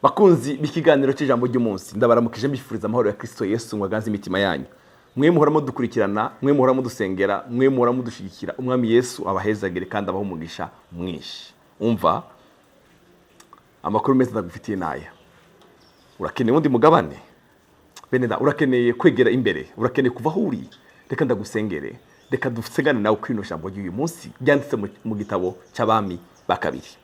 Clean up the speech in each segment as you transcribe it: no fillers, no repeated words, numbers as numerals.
Bakunzi b'ikiganiro cy'ijambo ry'umunsi ndabaramukije mbifuriza amahoro ya Kristo Yesu ngwaganze imitima yanyu. Mwe muhora mudukurikirana, mwe muhora mudusengera, mwe muhora mudushigikira. Umwami Yesu abahezagire kandi abaho umugisha mwinshi. Umva amakuru meza ndagufitiye naya. Urakeneye undi mugabane? Beneda urakeneye kwegera imbere, urakeneye kuva huri. Reka ndagusengere. Reka dusengane nawe kwino jambo ry'uyu munsi byanditse mu gitabo cy'abami bakabiri.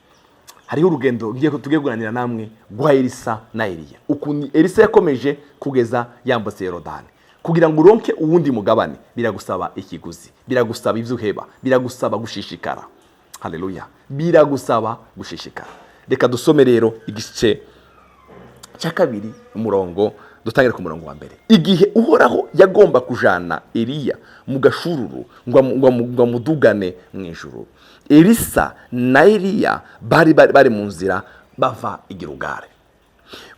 Hariho urugendo tugiye kuganira namwe rwa Elisa na Eliya. Ukuntu Elisa yakomeje kugeza yambutse Yorodani. Kugira ngo uronke uwundi mugabane biragusaba ikiguzi, biragusaba ivyuheba, biragusaba gushishikara. Haleluya. Biragusaba gushishikara. Reka dusome rero igice cya kabiri umurongo dutangire ku murongo wa mbere. Igihe Uhoraho yagomba kujana Eliya mu gashururu ngo mudugane mu ijuru, Elisa na Eliya bari mu nzira bava i Gilugari.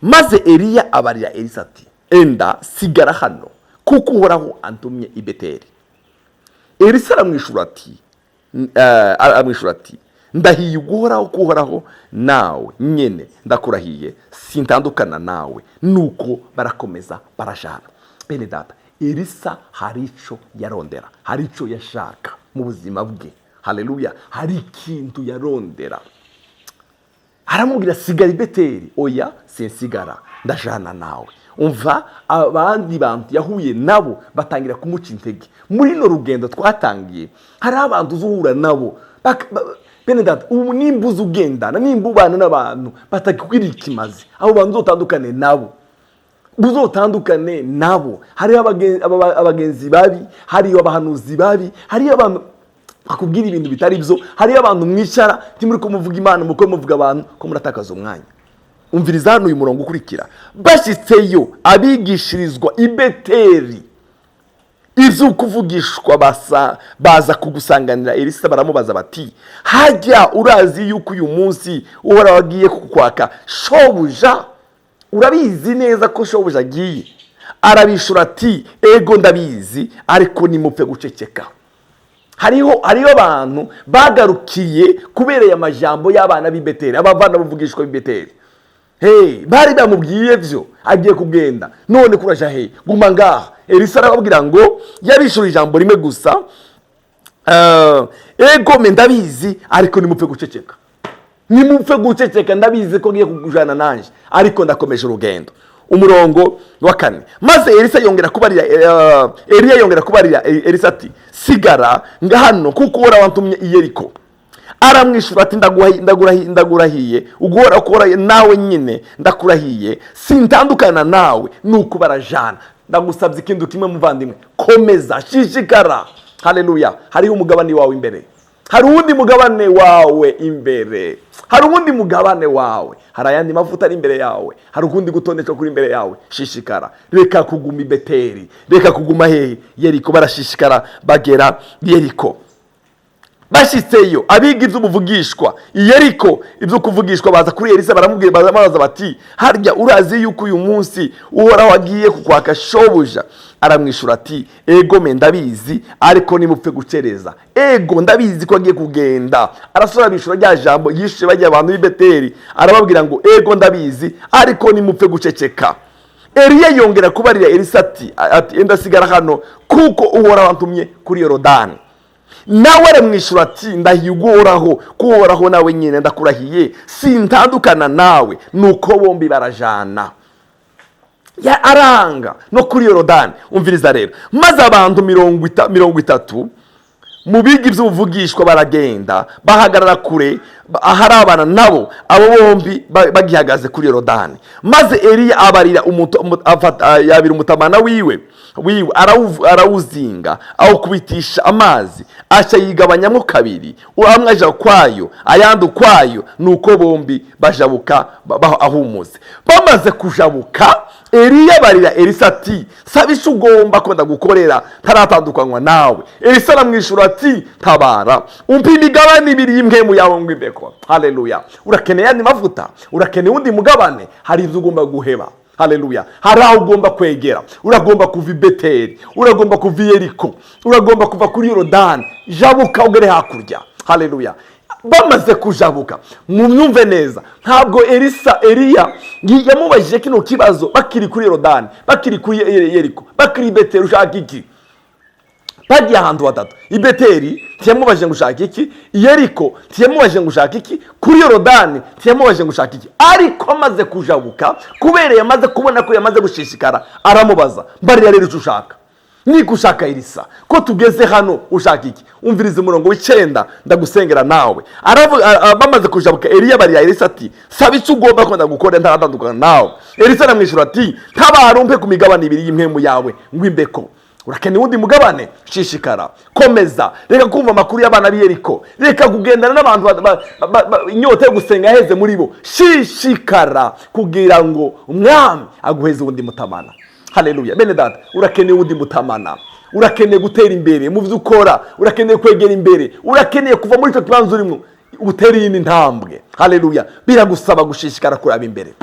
Maze Eliya abarira Elisa ati, enda sigara hano kuko Uhoraho antumye i Beteli. Elisa aramwishura ati ndahiye Uhoraho nawe nyene ndakurahiye sintandukana nawe. Nuko barakomeza barajana. Bene data, Elisa hari ico yarondera, hari ico yashaka mu buzima bwe. Haleluya. Hari ikintu yarondera. Aramubwira sigara i Beteli. Oya, sinsigara, ndajana nawe. Umva abandi bantu yahuye nabo batangira kumuca intege. Muri no rugendo twatangiye hari abantu uzuhura nabo bene data, ubu nimbuza ugendana nimbubana n'abantu batakubwira ikimazi, abo bantu uzotandukane nabo, buzotandukane nabo. Hari abagenzi babi, hari abahanuzi babi, hari abantu bakubwira ibintu bitari byo, hari abantu mwicara timuri ko muvuga Imana muko muvuga abantu ko muratakaza umwanya. Umviriza hano uyu murongo ukurikira. Bashitseyo abigishirizwa i Beteli, izo kuvugishwa baza kugusanganira Elisa baramubaza bati, hajya urazi yuko uyu munsi Uhoraho wagiye kukwaka shobuja? Urabizi neza ko shobuja agiye? Arabishura ati, ego ndabizi, ariko nimupfe guceceka. Hariho abantu bagarukiye kubereye amajambo y'abana b'i Beteli, abavana bavugishwa b'i Beteli. Hey, bari bamubwiye byo agiye kugenda, none kuraja he guma ngaha. Elisa arababwira ngo yabishura ijambo rimwe gusa, ego ndabizi, ariko nimupfe guceceka. Nimupfe guceceka, ndabizi ko ngiye kugujana nanje, ariko ndakomeje urugendo. Umurongo wa 4. Maze Elisa yongera kubarira Eliya yongera kubarira Elisa ati, sigara ngahano kuko Uhoraho wantumye i Yeriko. Aramwishura ati, ndagurahiye Uhoraho nawe nyine ndakurahiye sintandukana nawe. Nuko barajana. Ndagusabye ikintu kimwe muvandimwe, komeza, shishikara. Haleluya. Hariho umugabane wawe imbere, hari uwundi mugabane wawe imbere, hari uwundi mugabane wawe, hari ayandi mavuta ari imbere yawe, hari ukundi gutondeka kuri imbere yawe. Shishikara, reka kuguma i Beteli, reka kuguma hehe Yeriko. Barashishikara bagera Yeriko. Bashitseyo abiga ivy'ubuvugishwa i Yeriko, ivyo kuvugishwa baza kuri Elisa baramubwira baza bati, harya urazi yuko uyu munsi Uhoraho agiye kukwaka shobuja? Aramwishura ati, ego ndabizi, ariko nimupfe gucereza. Ego ndabizi ko agiye kugenda. Arasura bishura rya jambo yishe bajya abantu b'i Beteli, arababwira ngo ego ndabizi, ariko nimupfe guceceka. Eliya yongera kubarira Elisa ati enda sigara hano kuko Uhoraho wantumye kuri Yorodani. Nawe aramwishura ati, ndahiye Uhoraho ko Uhoraho nawe nyine ndakurahiye sintandukana nawe. Nuko bombi barajana. Ya aranga no kuri Yorodani. Umviriza rero. Maze abantu 30 mu biga iby'ubuvugishwa baragenda bahagarara kure aharabana nabo, abo bombi bagihagaze kuri Yorodani. Maze Eliya abarira yabira umutamana wiwe arawuzinga aho kubitisha amazi, aca yigabanyamo kabiri, amwe aja kwayo ayandi ukwayo. Nuko bombi bajabuka ahumuze. Bamaze kujabuka, Eliya barira Elisa ati, sabisha ugomba ko ndagukorera taratandukanywa nawe. Elisa aramwishura ati, tabara umpa imigabane ibiri y'imwemu yawe ngw'imbeko. Haleluya. Urakeneye andi mavuta, urakeneye undi mugabane, hari ivyo ugomba guheba. Haleluya. Hari aho ugomba kwegera. Uragomba kuva i Beteli, uragomba kuva i Yeriko, uragomba kuva kuri Yorodani. Jabuka ugere hakurya. Haleluya. bamaze kujabuka, mu myumve neza, ntabwo Eliya yamubajije kino kibazo bakiri kuri Yorodani, bakiri kuri Yeriko, bakiri i Beteli, ushaka iki? Bagiye ahantu hatatu. I Beteli ntiyamubajije ngo ushaka iki, i Yeriko ntiyamubajije ngo ushaka iki, kuri Yorodani ntiyamubajije ngo ushaka iki. Ariko amaze kujabuka, kubera yamaze kubona ko yamaze gushishikara, aramubaza, mbarira rero icyo ushaka. Niko ushaka Elisa, ko tugeze hano ushaka iki? Umviriza umurongo w'9, ndagusengera nawe. Bamaze kujabuka, Eliya barira Elisa ati, saba icyo ugomba ko ndagukora ntaratandukana nawe. Elisa aramwishyura ati, ntabara umpe ku migabane 2 y'impemu yawe ngo imbeko. Urakeneye undi mugabane? Shishikara, komeza, reka kumva amakuru y'abana b'Yeriko, reka kugendana n'abantu inyota yo gusenga yaheze muri bo. Shishikara kugira ngo umwami aguheze undi mutamana. Haleluya. Bene data, urakeneye undi mutamana, urakeneye gutera imbere mu byo ukora, urakeneye kwegera imbere, urakeneye kuva muri icyo kibanza urimo ubutera iyindi ntambwe. Haleluya. Biragusaba gushishikara kuraba imbere.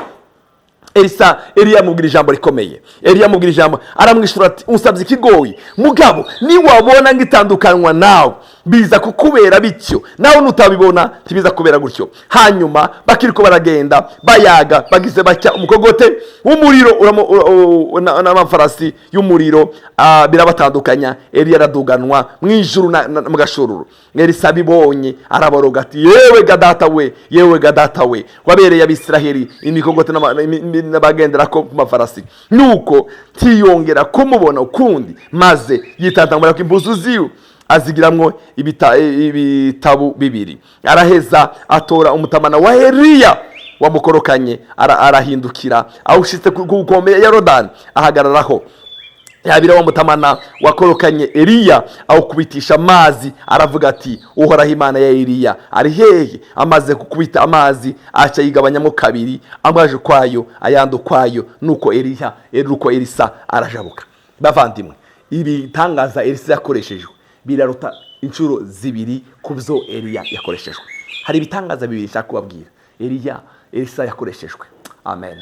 Eliya amubwira ijambo rikomeye. Eliya amubwira ijambo, aramwishyura ati, unsabye ikigoyi, mugabo niwabona ngitandukanywa nawe biza kukubera bityo, nawe nutabibona ntibiza kubera gutyo. Hanyuma bakiriko baragenda bayaga, bagize batya, umukogote w'umuriro n'amafarasi y'umuriro birabatandukanya. Eliya araduganwa mu ijuru mu gashororo. Elisa bibonye araboroga ati, yewe gadata we wabereye Abisiraheli imikogote n'abagendera ku mafarasi, nuko ntiyongera kumubona ukundi, maze yitantambura ko impuzu ziwe azigiramwo ibitabu 2. Araheza atora umutamana wa Eliya wamukorokanye, arahindukira awushitse ku nkombe ya Yorodani, ahagararaho. Yabira wa mutamana wakorokanye Eliya awukubitisha amazi, aravuga ati, uhoraho Imana ya Eliya ari hehe? Amaze gukubita amazi aca yigabanyamo 2, amwaje kwayo ayandi ukwayo, nuko Elisa arajabuka. Bavandimwe, ibitangaza Elisa yakoreshejwe biraruta inshuro 2 kubyo Eliya yakoreshejwe. Hari ibitangaza 2 nshaka kubabwira Elisa yakoreshejwe. Amen.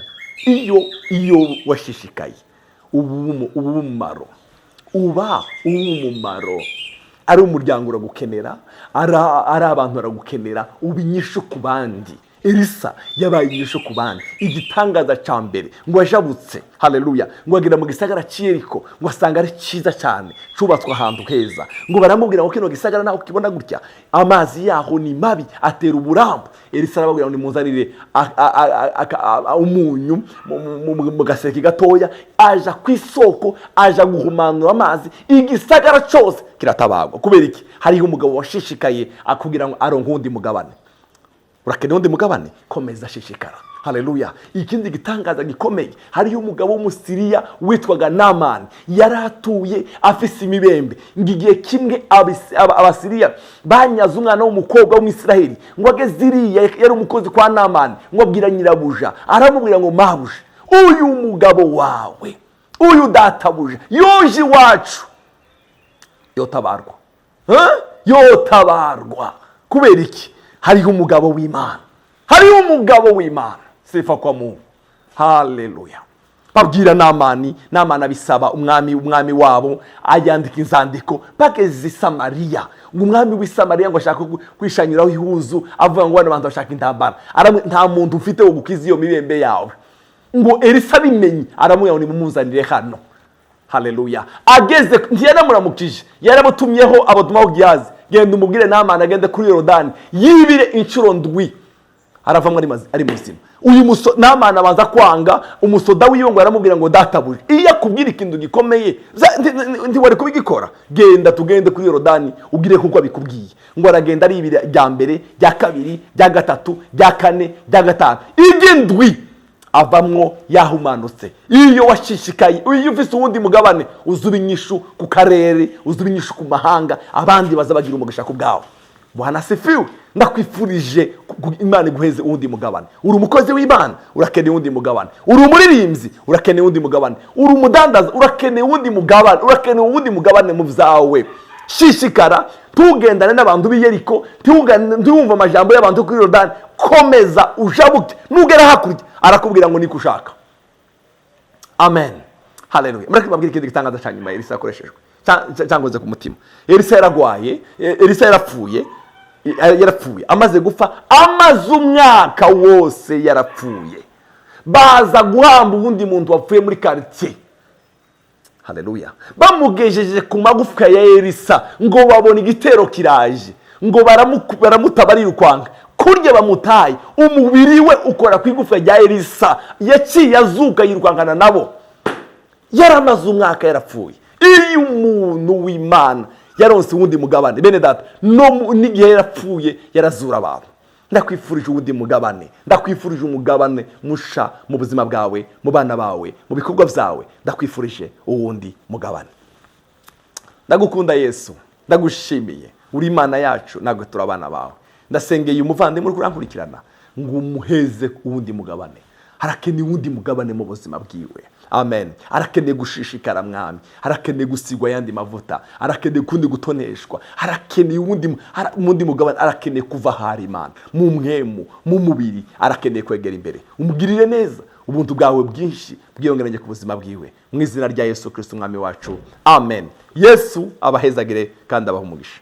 Iyo washishikaye ubumumaro, ari umuryango uragukenera, ari abantu baragukenera, ubinyisho ku bandi. Elisa yabaye inyisho ku bandi. Igitangaza ca mbere ngo ajabutse, haleluya, ngo agera mu gisagara cy'Yeriko, ngo asanga ari cyiza cyane, cubatswe ahantu heza, ngo baramubwira ngo kino gisagara naho kibona gutya, amazi yaho ni mabi, atera uburambo. Elisa arababwira ngo nimuzanire umunyu mu gaseke gatoya, aja ku isoko, aja guhumanura amazi, igisagara cyose kiratabagwa. Kubera iki? Hariho umugabo washishikaye akugira ngo aronke undi mugabane. Urakeneye undi mugabane? Komeza shishikara. Haleluya. Ikindi gitangaza gikomeye, hariyo umugabo w'Umusiriya witwaga Namani, yaratuye afise imibembe. Ngigiye kimwe Abasiriya banyaze umwana w'umukobwa w'Umwisiraheli, ngo ageze iriya yari umukozi kwa Namani, ngo abwira nyirabuja, aramubwira ngo mabuja, uyu mugabo wawe, uyu databuja yoje iwacu, yotabarwa. Yotabarwa. Kubera iki? Hariho umugabo w'Imana, hariho umugabo w'Imana. Sifa kwa Mungu. Haleluya. Babwira Namani abisaba umwami wabo, ayandika inzandiko bageze Samariya, ngo umwami w'i Samariya ngo ashaka kwishanyiraho ihuzu, avuga ngo abantu bashaka intambara, nta muntu ufite wo gukiza iyo mibembe yawe. Ngo Elisa bimenye, aramubwira ngo nimumuzanire hano. Haleluya. Ageze ntiyanamuramukije, yarabutumyeho abadumaho Giyazi, genda umubwire Namani agende kuri Yorodani yibire inshuro 7, aravamo ari muzima. Uyu Namani abanza kwanga, umusoda wiwe ngo aramubwira ngo databuje, iyo akubwira ikintu gikomeye ntiwari kubigikora, genda tugende kuri Yorodani ubwire kuko abikubwiye. Ngo aragenda ari ibiri, rya mbere, rya kabiri, rya gatatu, rya kane, rya gatanu, igendwi avamwo yahumanutse. Iyo washishikaye, iyo ufise uwundi mugabane, uzuba inyishu ku karere, uzuba inyishu ku mahanga, abandi bazabagira umugisha ku bwawe. Bwana sifiwe. Ndakwifurije Imana iguheze uwundi mugabane. Uri umukozi w'Imana, urakeneye uwundi mugabane. Uri umuririmbyi, urakeneye uwundi mugabane. Uri umudandaza, urakeneye uwundi mugabane. Urakeneye uwundi mugabane mu vyawe. Shishikara, tugendane n'abantu b'Yeriko, ntiwumva amajambo y'abantu kuri Yorodani. Komeza ujabuke, nugera hakurya arakubwira ngo niko ushaka. Amen. Haleluya. Mureke babwire ikindi gitangaza cyane nyuma Elisa yakoreshejwe, cyangwa ze ku mutima. Elisa yaragwaye, Elisa yarapfuye, yarapfuye, amaze gupfa amaze umwaka wose yarapfuye, baza guhamba ubundi muntu wapfuye muri quartier. Haleluya. Bamugejeje ku magufwa ya Elisa ngo babone igitero kiraje, ngo baramutabarira kwanga kurya bamutaye, umubiri we ukora ku igufwa rya Elisa, yaciye azuka yirwangana nabo, yaramaze umwaka yarapfuye. Iyo umuntu w'Imana yaronse uwundi mugabane, bene data, no n'igihe yarapfuye yarazura abantu. Ndakwifurije uwundi mugabane, ndakwifurije umugabane musha mu buzima bwawe, mu bana bawe, mu bikorwa byawe, ndakwifurije uwundi mugabane. Ndagukunda Yesu, ndagushimiye, uri Imana yacu, nagwe turabana bawe. Ndasengeye umuvandimwe uri kurankurikirana ngo umuheze uwundi mugabane. Harakeneye uwundi mugabane mu buzima bwiwe. Amen. Arakeneye gushishikara mwami, arakeneye gusigwa yandi mavuta, arakeneye kundi gutoneshwa, arakeneye uwundi mugabane, arakeneye kuva hari Imana mu mwemu, mu mubiri, arakeneye kwegera imbere. Umugirire neza, ubuntu bwawe bwinshi bwiyongeranye ku buzima bwiwe, mu izina rya Yesu Kristo umwami wacu. Amen. Yesu abahezagire kandi abaha umugisha.